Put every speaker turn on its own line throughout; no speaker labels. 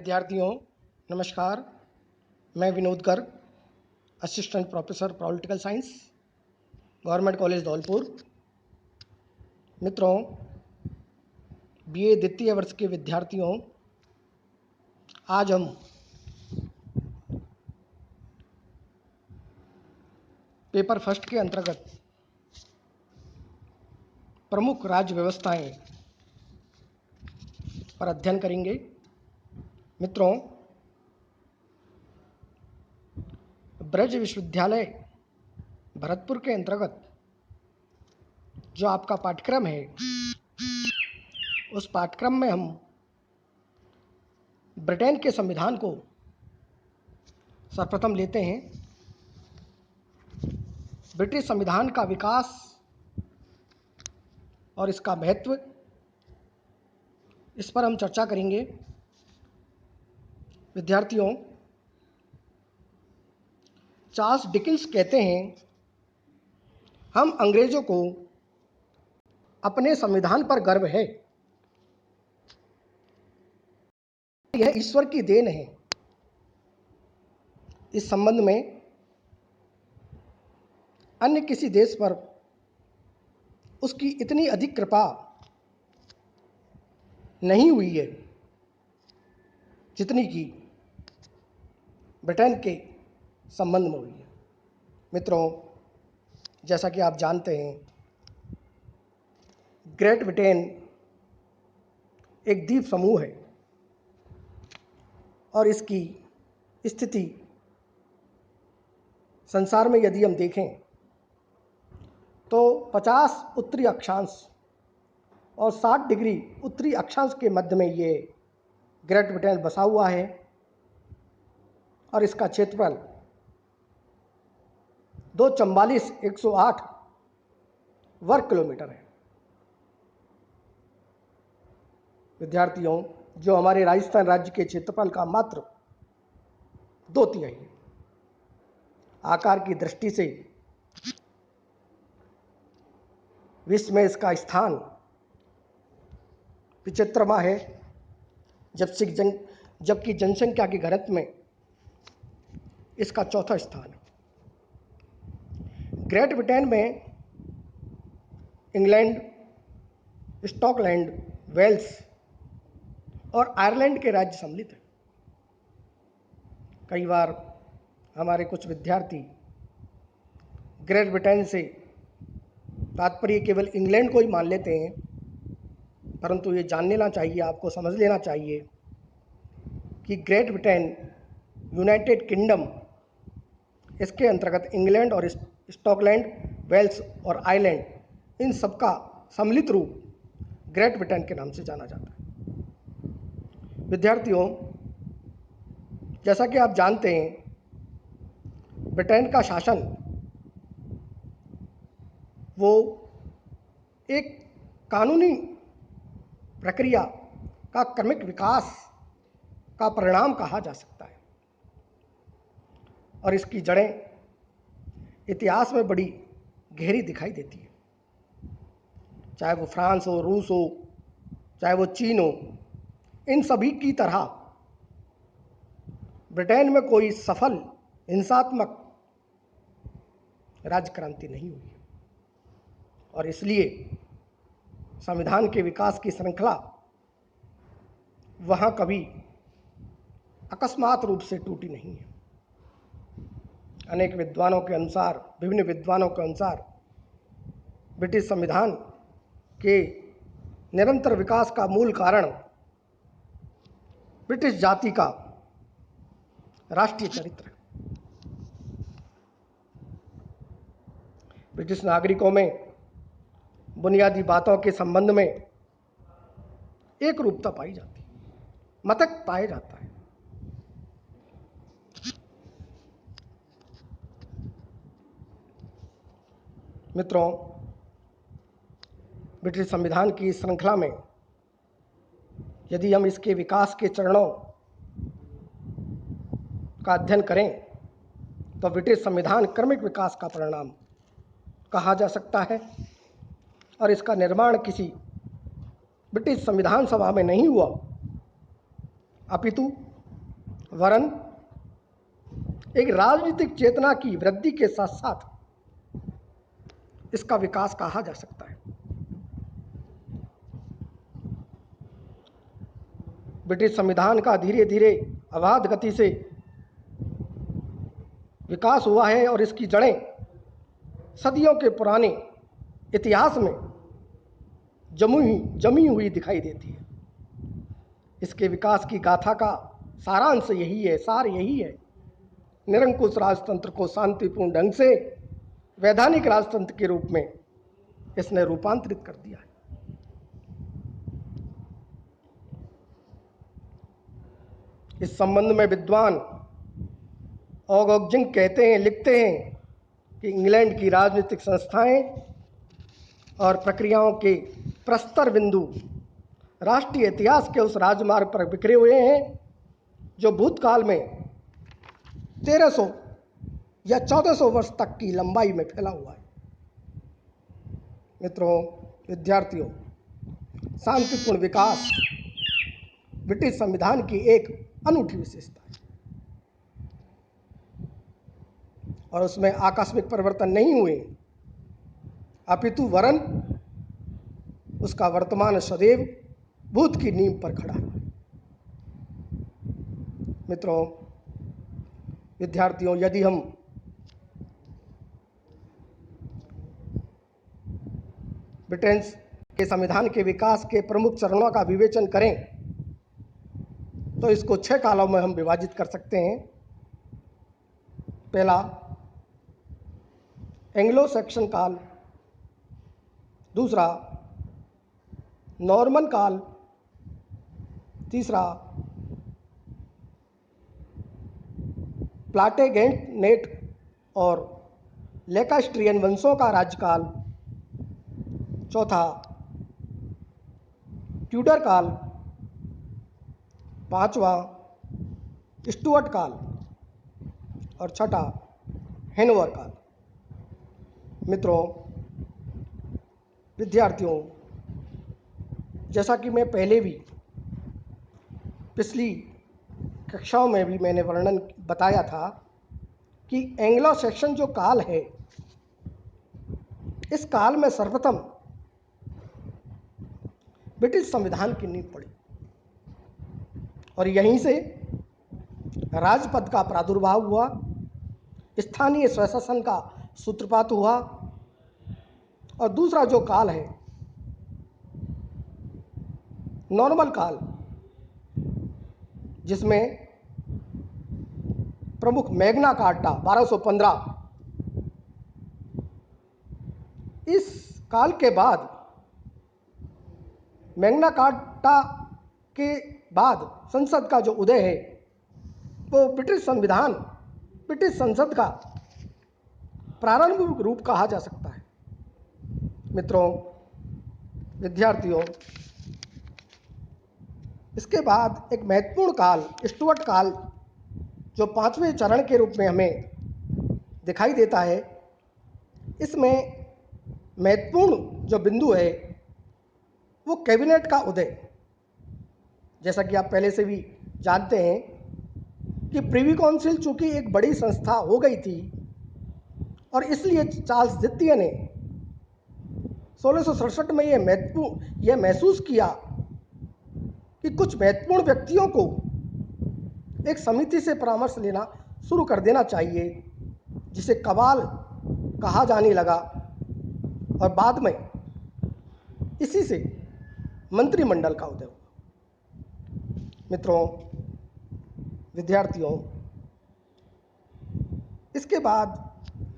विद्यार्थियों, नमस्कार। मैं Vinod Garg, assistant professor political science, government college Dholpur. मित्रों, बीए द्वितीय वर्ष के विद्यार्थियों, आज हम पेपर फर्स्ट के अंतर्गत प्रमुख राज्य व्यवस्थाएं पर अध्ययन करेंगे। मित्रों, ब्रज विश्वविद्यालय भरतपुर के अंतर्गत जो आपका पाठ्यक्रम है, उस पाठ्यक्रम में हम ब्रिटेन के संविधान को सर्वप्रथम लेते हैं। ब्रिटिश संविधान का विकास और इसका महत्व, इस पर हम चर्चा करेंगे। विद्यार्थियों, चार्ल्स डिकेंस कहते हैं, हम अंग्रेजों को अपने संविधान पर गर्व है, यह ईश्वर की देन है। इस संबंध में अन्य किसी देश पर उसकी इतनी अधिक कृपा नहीं हुई है जितनी कि ब्रिटेन के संबंध में हुई है। मित्रों, जैसा कि आप जानते हैं, ग्रेट ब्रिटेन एक द्वीप समूह है और इसकी स्थिति संसार में यदि हम देखें तो 50 उत्तरी अक्षांश और 60 डिग्री उत्तरी अक्षांश के मध्य में ये ग्रेट ब्रिटेन बसा हुआ है और इसका क्षेत्रफल 244,108 वर्ग किलोमीटर है। विद्यार्थियों, जो हमारे राजस्थान राज्य के क्षेत्रफल का मात्र 2/3 है। आकार की दृष्टि से विश्व में इसका स्थान 75वां है, जबकि जनसंख्या के घनत्व में इसका चौथा स्थान है। ग्रेट ब्रिटेन में इंग्लैंड, स्कॉटलैंड, वेल्स और आयरलैंड के राज्य सम्मिलित हैं। कई बार हमारे कुछ विद्यार्थी ग्रेट ब्रिटेन से तात्पर्य केवल इंग्लैंड को ही मान लेते हैं, परंतु ये जान लेना चाहिए, आपको समझ लेना चाहिए कि ग्रेट ब्रिटेन, यूनाइटेड किंगडम, इसके अंतर्गत इंग्लैंड और स्कॉटलैंड, वेल्स और आयरलैंड, इन सबका सम्मिलित रूप ग्रेट ब्रिटेन के नाम से जाना जाता है। विद्यार्थियों, जैसा कि आप जानते हैं, ब्रिटेन का शासन वो एक कानूनी प्रक्रिया का क्रमिक विकास का परिणाम कहा जा सकता है और इसकी जड़ें इतिहास में बड़ी गहरी दिखाई देती है। चाहे वो फ्रांस हो, रूस हो, चाहे वो चीन हो, इन सभी की तरह ब्रिटेन में कोई सफल हिंसात्मक राज्य क्रांति नहीं हुई और इसलिए संविधान के विकास की श्रृंखला वहाँ कभी अकस्मात रूप से टूटी नहीं है। विभिन्न विद्वानों के अनुसार ब्रिटिश संविधान के निरंतर विकास का मूल कारण ब्रिटिश जाति का राष्ट्रीय चरित्र है। ब्रिटिश नागरिकों में बुनियादी बातों के संबंध में एक रूपता पाई जाती है, मतक पाया जाता है। मित्रों, ब्रिटिश संविधान की श्रृंखला में यदि हम इसके विकास के चरणों का अध्ययन करें तो ब्रिटिश संविधान क्रमिक विकास का परिणाम कहा जा सकता है और इसका निर्माण किसी ब्रिटिश संविधान सभा में नहीं हुआ, अपितु वरन एक राजनीतिक चेतना की वृद्धि के साथ साथ इसका विकास कहा जा सकता है। ब्रिटिश संविधान का धीरे धीरे अबाध गति से विकास हुआ है और इसकी जड़ें सदियों के पुराने इतिहास में जमी हुई दिखाई देती है। इसके विकास की गाथा का सारांश यही है, सार यही है, निरंकुश राजतंत्र को शांतिपूर्ण ढंग से वैधानिक राजतंत्र के रूप में इसने रूपांतरित कर दिया है। इस संबंध में विद्वान ऑगजिंग कहते हैं, लिखते हैं कि इंग्लैंड की राजनीतिक संस्थाएं और प्रक्रियाओं के प्रस्तर बिंदु राष्ट्रीय इतिहास के उस राजमार्ग पर बिखरे हुए हैं जो भूतकाल में 1300 या 1400 वर्ष तक की लंबाई में फैला हुआ है। मित्रों, विद्यार्थियों, शांतिपूर्ण विकास ब्रिटिश संविधान की एक अनूठी विशेषता है और उसमें आकस्मिक परिवर्तन नहीं हुए, अपितु वरन उसका वर्तमान सदैव भूत की नींव पर खड़ा है। मित्रों, विद्यार्थियों, यदि हम ब्रिटेन के संविधान के विकास के प्रमुख चरणों का विवेचन करें तो इसको 6 कालों में हम विभाजित कर सकते हैं। पहला, एंग्लो सैक्सन काल। दूसरा, नॉर्मन काल। तीसरा, प्लाटेगेनेट और लैंकास्ट्रियन वंशों का राज्यकाल। चौथा, ट्यूडर काल। पांचवा, स्टुअर्ट काल। और छठा, हेनोवर काल। मित्रों, विद्यार्थियों, जैसा कि मैं पहले भी पिछली कक्षाओं में भी मैंने वर्णन बताया था कि एंग्लो सैक्सन जो काल है, इस काल में सर्वप्रथम ब्रिटिश संविधान की नींव पड़ी और यहीं से राजपद का प्रादुर्भाव हुआ, स्थानीय स्वशासन का सूत्रपात हुआ। और दूसरा जो काल है, नॉर्मल काल, जिसमें प्रमुख मैग्ना कार्टा 1215, इस काल के बाद, मैग्ना कार्टा के बाद संसद का जो उदय है वो ब्रिटिश संसद का प्रारंभिक रूप कहा जा सकता है। मित्रों, विद्यार्थियों, इसके बाद एक महत्वपूर्ण काल, स्टुअर्ट काल, जो 5वें चरण के रूप में हमें दिखाई देता है। इसमें महत्वपूर्ण जो बिंदु है वो कैबिनेट का उदय। जैसा कि आप पहले से भी जानते हैं कि प्रिवी काउंसिल चूंकि एक बड़ी संस्था हो गई थी और इसलिए चार्ल्स द्वितीय ने 1667 में यह महसूस किया कि कुछ महत्वपूर्ण व्यक्तियों को एक समिति से परामर्श लेना शुरू कर देना चाहिए, जिसे कबाल कहा जाने लगा और बाद में इसी से मंत्रिमंडल का उदय हुआ। मित्रों, विद्यार्थियों, इसके बाद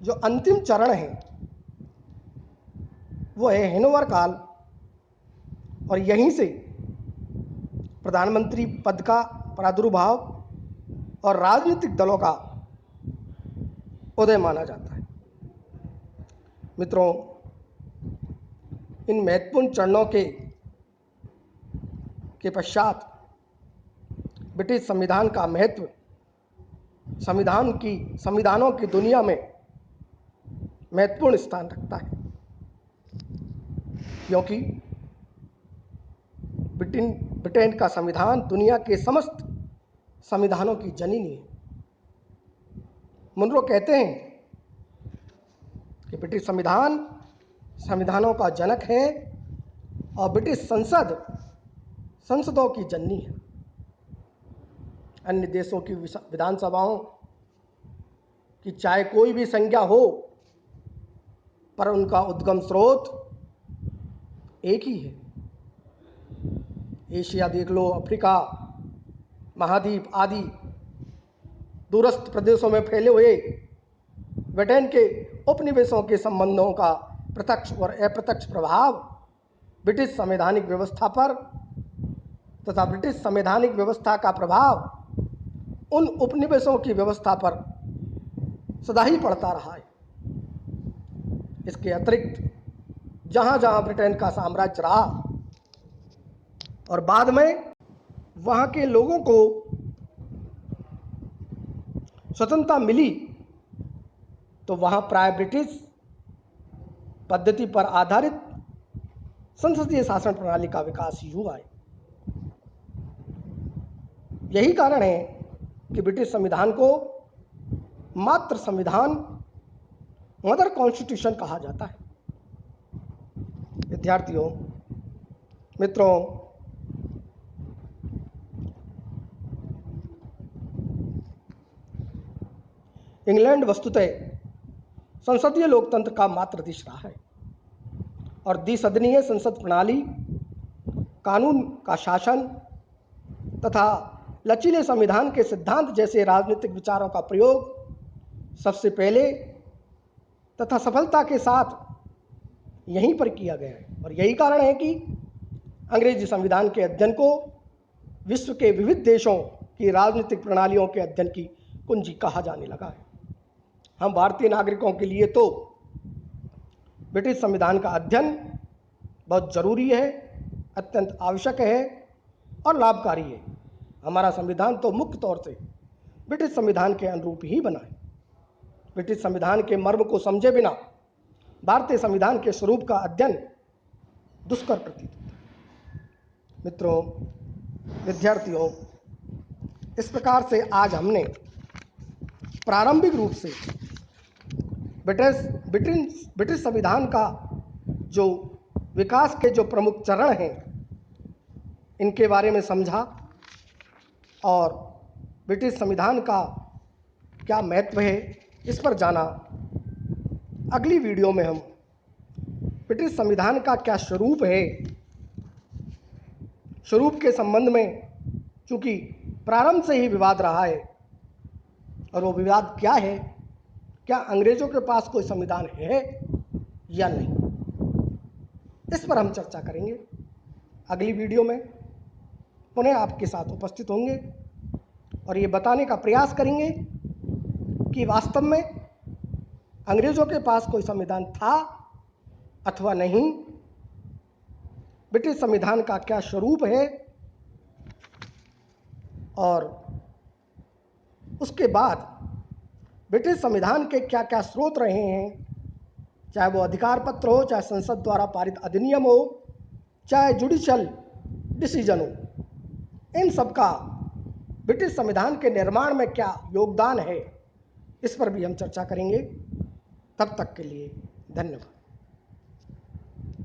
जो अंतिम चरण है वो है हेनोवर काल और यहीं से प्रधानमंत्री पद का प्रादुर्भाव और राजनीतिक दलों का उदय माना जाता है। मित्रों, इन महत्वपूर्ण चरणों के पश्चात ब्रिटिश संविधान का महत्व संविधानों की दुनिया में महत्वपूर्ण स्थान रखता है, क्योंकि ब्रिटेन का संविधान दुनिया के समस्त संविधानों की जननी है। मुनरो कहते हैं कि ब्रिटिश संविधान संविधानों का जनक है और ब्रिटिश संसद संसदों की जननी है। अन्य देशों की विधानसभाओं की चाहे कोई भी संज्ञा हो, पर उनका उद्गम स्रोत एक ही है। एशिया देख लो, अफ्रीका महाद्वीप आदि दूरस्थ प्रदेशों में फैले हुए ब्रिटेन के उपनिवेशों के संबंधों का प्रत्यक्ष और अप्रत्यक्ष प्रभाव ब्रिटिश संवैधानिक व्यवस्था पर तथा ब्रिटिश संवैधानिक व्यवस्था का प्रभाव उन उपनिवेशों की व्यवस्था पर सदा ही पड़ता रहा है। इसके अतिरिक्त जहाँ जहाँ ब्रिटेन का साम्राज्य रहा और बाद में वहाँ के लोगों को स्वतंत्रता मिली, तो वहाँ प्राय ब्रिटिश पद्धति पर आधारित संसदीय शासन प्रणाली का विकास ही हुआ है। यही कारण है कि ब्रिटिश संविधान को मातृ संविधान, मदर कॉन्स्टिट्यूशन कहा जाता है। विद्यार्थियों, मित्रों, इंग्लैंड वस्तुतः संसदीय लोकतंत्र का मात्र देश रहा है और द्विसदनीय संसद प्रणाली, कानून का शासन तथा लचीले संविधान के सिद्धांत जैसे राजनीतिक विचारों का प्रयोग सबसे पहले तथा सफलता के साथ यहीं पर किया गया है। और यही कारण है कि अंग्रेजी संविधान के अध्ययन को विश्व के विविध देशों की राजनीतिक प्रणालियों के अध्ययन की कुंजी कहा जाने लगा है। हम भारतीय नागरिकों के लिए तो ब्रिटिश संविधान का अध्ययन बहुत जरूरी है, अत्यंत आवश्यक है और लाभकारी है। हमारा संविधान तो मुख्य तौर से ब्रिटिश संविधान के अनुरूप ही बना है। ब्रिटिश संविधान के मर्म को समझे बिना भारतीय संविधान के स्वरूप का अध्ययन दुष्कर प्रतीत होता है। मित्रों, विद्यार्थियों, इस प्रकार से आज हमने प्रारंभिक रूप से ब्रिटिश संविधान का जो विकास के जो प्रमुख चरण हैं, इनके बारे में समझा और ब्रिटिश संविधान का क्या महत्व है इस पर जाना। अगली वीडियो में हम ब्रिटिश संविधान का क्या स्वरूप है, स्वरूप के संबंध में चूंकि प्रारंभ से ही विवाद रहा है और वो विवाद क्या है, क्या अंग्रेजों के पास कोई संविधान है या नहीं, इस पर हम चर्चा करेंगे। अगली वीडियो में पुनः आपके साथ उपस्थित होंगे और ये बताने का प्रयास करेंगे कि वास्तव में अंग्रेजों के पास कोई संविधान था अथवा नहीं, ब्रिटिश संविधान का क्या स्वरूप है और उसके बाद ब्रिटिश संविधान के क्या क्या स्रोत रहे हैं, चाहे वो अधिकार पत्र हो, चाहे संसद द्वारा पारित अधिनियम हो, चाहे जुडिशियल डिसीजन हो, इन सब का ब्रिटिश संविधान के निर्माण में क्या योगदान है, इस पर भी हम चर्चा करेंगे। तब तक के लिए धन्यवाद।